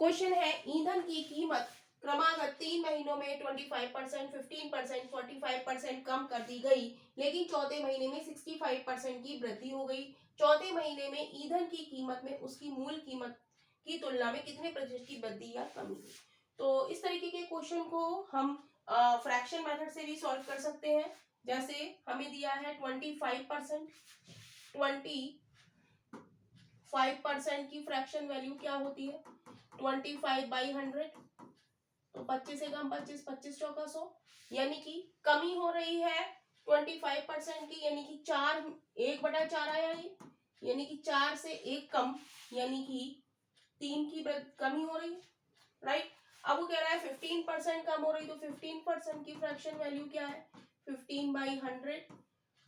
Question है ईंधन की कीमत क्रमागत 3 महीनों में 25%, 15%, 45% कम कर दी गई, लेकिन चौथे महीने में 65% की वृद्धि हो गई। चौथे महीने में ईंधन की कीमत में उसकी मूल कीमत की तुलना में कितने प्रतिशत की वृद्धि या कमी हुई। तो इस तरीके के क्वेश्चन को हम फ्रैक्शन मेथड से भी सॉल्व कर सकते हैं। जैसे हमें दिया है 25%, 25% की फ्रैक्शन वैल्यू क्या होती है 25/100, तो 25 से कम 25, 25 चौका 100, यानी कि कमी हो रही है 25% की, यानी कि 4 1/4 आया ये, यानी कि 4 से 1 कम, यानी कि 3 की कमी हो रही है, राइट। अब वो कह रहा है 15% कम हो रही, तो 15% की फ्रैक्शन वैल्यू क्या है 15/100,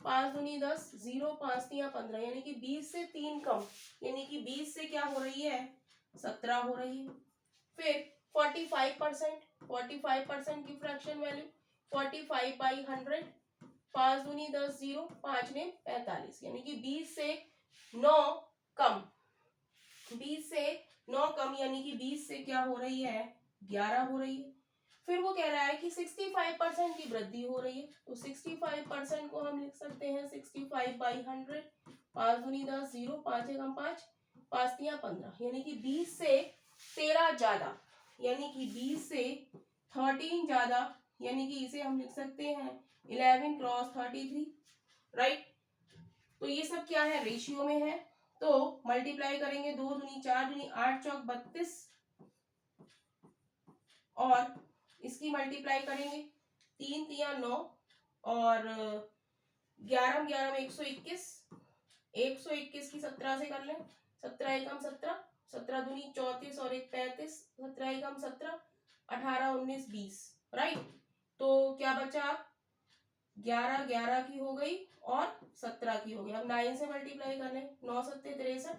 5 दूनी 10, 0 5 तिया 15, यानी कि 20 से 3 कम, यानी कि 20 से क्या हो रही है 17 हो रही है। फिर 45% की फ्रैक्शन वैल्यू 45/100, 5 दूनी 10, 0 5 ने 45, यानी कि 20 से 9 कम, 20 से 9 कम, यानी कि 20 से क्या हो रही है 11 हो रही है। फिर वो कह रहा है कि 65% की वृद्धि हो रही है, तो 65% को हम लिख सकते हैं 65/100, 5 दूनी 10, 0 5 एकम 5, 5 तिया 15, यानी कि 20 से 13 ज्यादा, यानी कि 20 से 13 ज्यादा, यानी कि इसे हम लिख सकते हैं 11 क्रॉस 33, राइट। तो ये सब क्या है रेशियो में है, तो मल्टीप्लाई करेंगे 2 दूनी 4 दूनी 8 चौक 32, और इसकी मल्टीप्लाई करेंगे 3 तिया 9, और 11 11 में 121, 121 की 17 से कर लें, 17 एकम 17, 17 दूनी 34 और 1 35, 17 एकम 17, 18 19 20, राइट। तो क्या बचा 11 11 की हो गई और 17 की हो गई। अब 9 से मल्टीप्लाई कर लें, 9 सत्ते 63,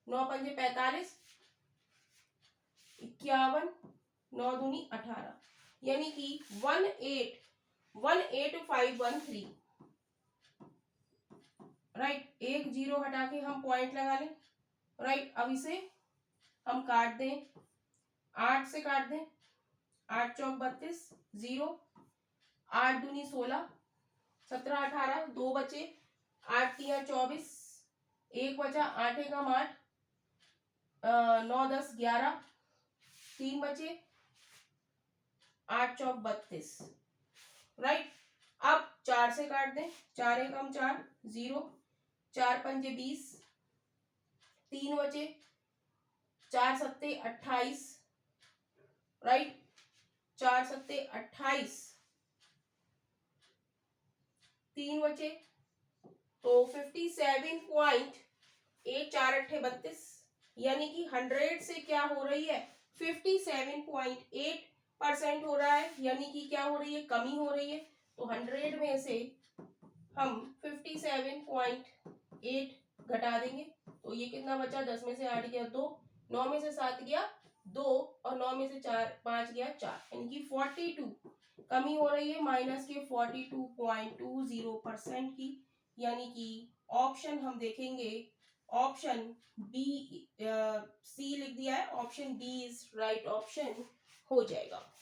9 पंजे 45, 51, 9 दूनी 18, यानी कि 18513, राइट। एक जीरो हटा के हम पॉइंट लगा लें, राइट। अब इसे हम काट दें, 8 से काट दें, 8 चौक 32, 0 8 दूनी 16, 17 18, 2 बचे, 8 तिया 24, 1 बचा, 8 एकम 8, 9 10 11, 3 बचे, 8 चौक 32, राइट। अब 4 से काट दें, 4 एकम 4, 0 4 पंजे 20, 3 बचे, 4 सत्ते 28, राइट, 4 सत्ते 28, 3 बचे, तो 57.8, 4 अट्ठे 32, यानी कि 100 से क्या हो रही है 57.8% हो रहा है, यानी कि क्या हो रही है कमी हो रही है। तो 100 में से हम 57.8 घटा देंगे, तो ये कितना बचा 10 में से 8 गया 2, 9 में से 7 गया 2, और 9 में से 5 गया 4, यानी कि 42 कमी हो रही है माइनस के 42.20% की, यानी कि ऑप्शन हम देखेंगे ऑप्शन बी, सी लिख दिया है, option B is right option हो जाएगा।